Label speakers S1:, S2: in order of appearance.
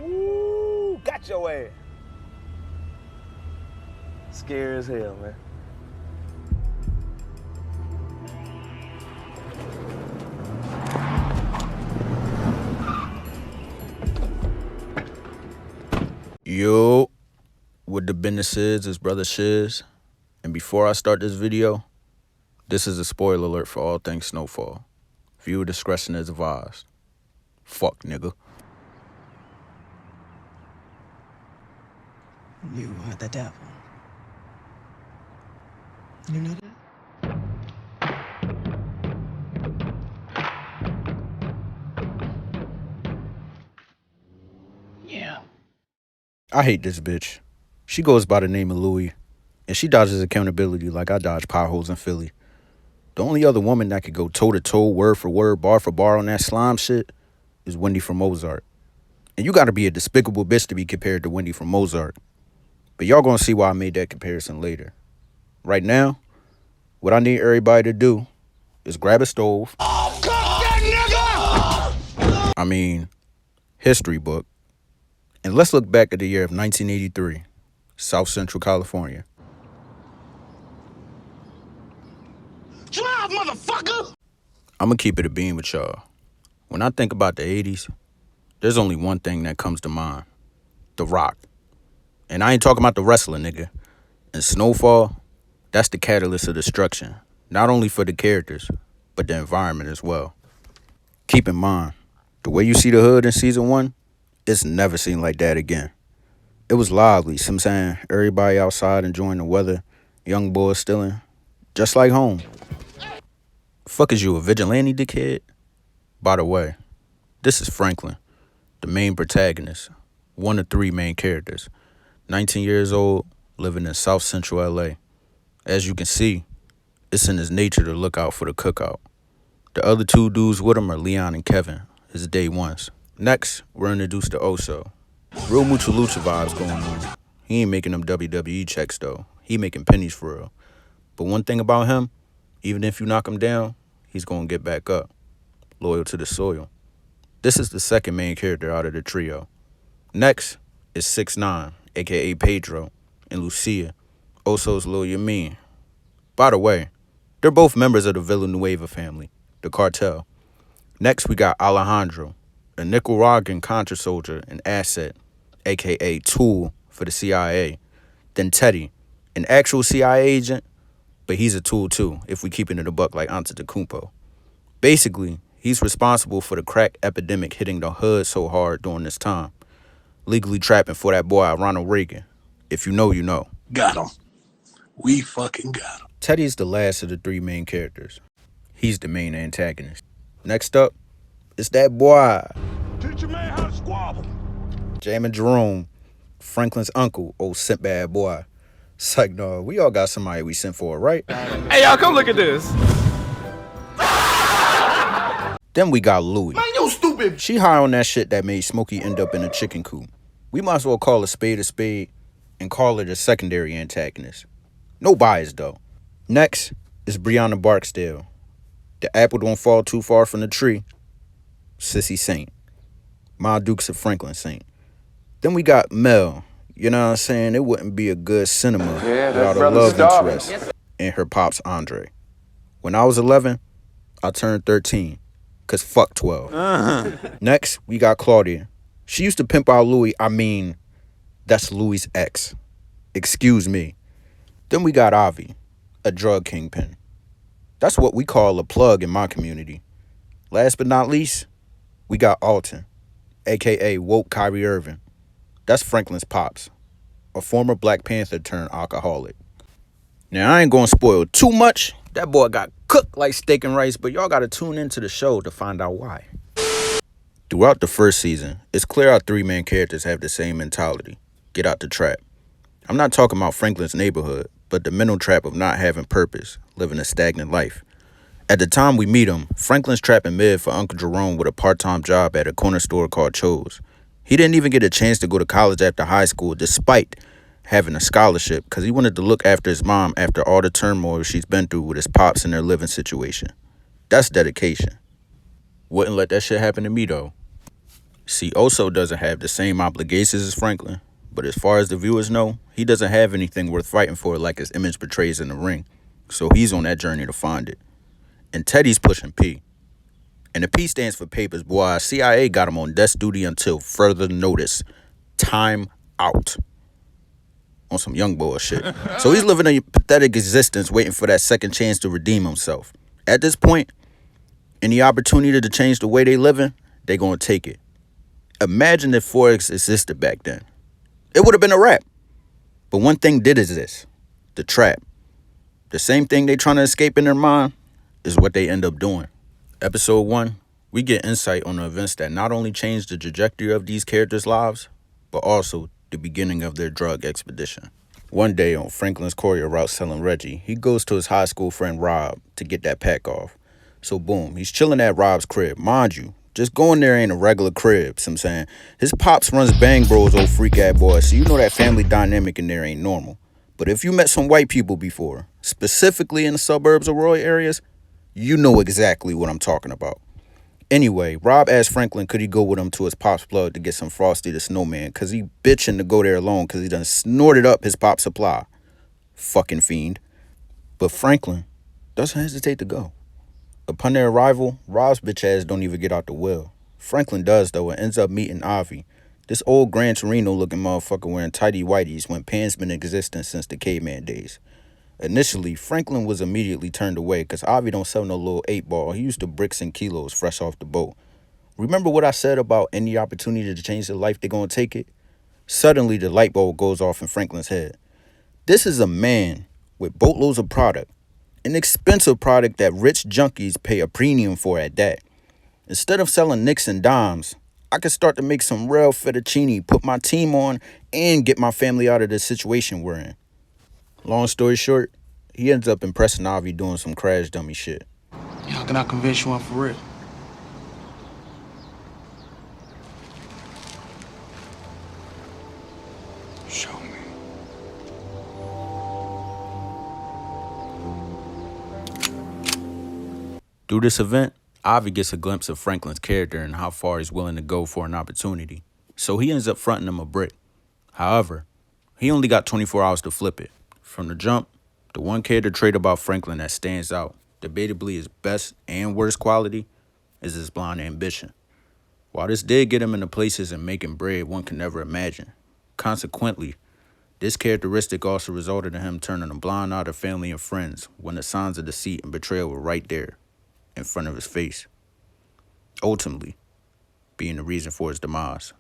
S1: Ooh, got your ass. Scary as hell, man.
S2: Yo, what the business is brother Shiz. And before I start this video, this is a spoiler alert for all things Snowfall. Viewer discretion is advised. Fuck, nigga.
S3: You are the devil. You know that? Yeah.
S2: I hate this bitch. She goes by the name of Louie, and she dodges accountability like I dodge potholes in Philly. The only other woman that could go toe-to-toe, word for word, bar for bar on that slime shit is Wendy from Mozart. And you gotta be a despicable bitch to be compared to Wendy from Mozart. But y'all gonna see why I made that comparison later. Right now, what I need everybody to do is grab a stove.
S1: Cook that nigga!
S2: I mean, history book. And let's look back at the year of 1983, South Central California.
S1: Drive, motherfucker!
S2: I'm gonna keep it a beam with y'all. When I think about the 80s, there's only one thing that comes to mind. The Rock. And I ain't talking about the wrestler, nigga. And Snowfall, that's the catalyst of destruction. Not only for the characters, but the environment as well. Keep in mind, the way you see the hood in season 1, it's never seen like that again. It was lively, some saying everybody outside enjoying the weather, young boys stealing, just like home. Fuck is you, a vigilante dickhead? By the way, this is Franklin, the main protagonist, one of 3 main characters, 19 years old, living in South Central LA. As you can see, it's in his nature to look out for the cookout. The other 2 dudes with him are Leon and Kevin, his day ones. Next, we're introduced to Oso. Real Mucha Lucha vibes going on. He ain't making them WWE checks though. He making pennies for real. But one thing about him, even if you knock him down, he's gonna get back up. Loyal to the soil. This is the second main character out of the trio. Next is 6ix9ine, aka Pedro, and Lucia, Oso's Lil Yamin. By the way, they're both members of the Villanueva family, the cartel. Next we got Alejandro, a Nicaraguan Contra soldier and asset, aka tool for the CIA. Then Teddy, an actual CIA agent, but he's a tool too, if we keep it in the buck like Antetokounmpo. Basically, he's responsible for the crack epidemic hitting the hood so hard during this time. Legally trapping for that boy Ronald Reagan. If you know, you know.
S4: Got him. We fucking got him.
S2: Teddy's the last of the 3 main characters. He's the main antagonist. Next up, it's that boy.
S1: Teach your man how to squabble.
S2: Jammin' Jerome, Franklin's uncle, old simp bad boy. It's like, no, we all got somebody we sent for, right?
S1: Hey, y'all, come look at this.
S2: Then we got Louie.
S1: Man, you stupid.
S2: She high on that shit that made Smokey end up in a chicken coop. We might as well call a spade and call her the secondary antagonist. No bias, though. Next is Brianna Barksdale. The apple don't fall too far from the tree. Sissy Saint. Ma Dukes of Franklin Saint. Then we got Mel. You know what I'm saying? It wouldn't be a good cinema without a love interest in her pops Andre. When I was 11, I turned 13. Cause fuck 12. Next, we got Claudia. She used to pimp out Louie. I mean, that's Louie's ex. Excuse me. Then we got Avi, a drug kingpin. That's what we call a plug in my community. Last but not least, we got Alton, aka Woke Kyrie Irving. That's Franklin's pops, a former Black Panther turned alcoholic. Now, I ain't gonna spoil too much. That boy got cooked like steak and rice, but y'all gotta tune into the show to find out why. Throughout the first season, it's clear our 3 main characters have the same mentality. Get out the trap. I'm not talking about Franklin's neighborhood, but the mental trap of not having purpose, living a stagnant life. At the time we meet him, Franklin's trapping mid for Uncle Jerome with a part-time job at a corner store called Cho's. He didn't even get a chance to go to college after high school, despite having a scholarship, because he wanted to look after his mom after all the turmoil she's been through with his pops and their living situation. That's dedication. Wouldn't let that shit happen to me, though. See, Oso doesn't have the same obligations as Franklin, but as far as the viewers know, he doesn't have anything worth fighting for like his image portrays in the ring. So he's on that journey to find it. And Teddy's pushing P. And the P stands for papers, boy. CIA got him on desk duty until further notice. Time out. On some young boy shit. So he's living a pathetic existence waiting for that second chance to redeem himself. At this point, any opportunity to change the way they living, they gonna take it. Imagine if Forex existed back then. It would have been a wrap. But one thing did exist. The trap. The same thing they trying to escape in their mind is what they end up doing. Episode 1, we get insight on the events that not only changed the trajectory of these characters' lives, but also the beginning of their drug expedition. One day on Franklin's courier route selling Reggie, he goes to his high school friend Rob to get that pack off. So boom, he's chilling at Rob's crib. Mind you, just going there ain't a regular crib, so I'm saying. His pops runs Bang Bros, old freak-ass boy, so you know that family dynamic in there ain't normal. But if you met some white people before, specifically in the suburbs or rural areas, you know exactly what I'm talking about. Anyway, Rob asked Franklin could he go with him to his pop's plug to get some Frosty the Snowman, because he bitching to go there alone because he done snorted up his pop's supply. Fucking fiend. But Franklin doesn't hesitate to go. Upon their arrival, Rob's bitch ass don't even get out the well. Franklin does, though, and ends up meeting Avi. This old Gran Torino-looking motherfucker wearing tighty whities when Pan's been in existence since the caveman days. Initially, Franklin was immediately turned away because Avi don't sell no little 8-ball. He used to bricks and kilos fresh off the boat. Remember what I said about any opportunity to change their life, they're going to take it? Suddenly, the light bulb goes off in Franklin's head. This is a man with boatloads of product. An expensive product that rich junkies pay a premium for at that. Instead of selling nicks and dimes, I could start to make some real fettuccine, put my team on, and get my family out of the situation we're in. Long story short, he ends up impressing Avi doing some crash dummy shit.
S5: Yeah, how can I convince you I'm for real?
S4: Show me.
S2: Through this event, Avi gets a glimpse of Franklin's character and how far he's willing to go for an opportunity. So he ends up fronting him a brick. However, he only got 24 hours to flip it. From the jump, the one character trait about Franklin that stands out, debatably his best and worst quality, is his blind ambition. While this did get him into places and making bread one can never imagine, consequently, this characteristic also resulted in him turning a blind eye to family and friends when the signs of deceit and betrayal were right there, in front of his face. Ultimately, being the reason for his demise.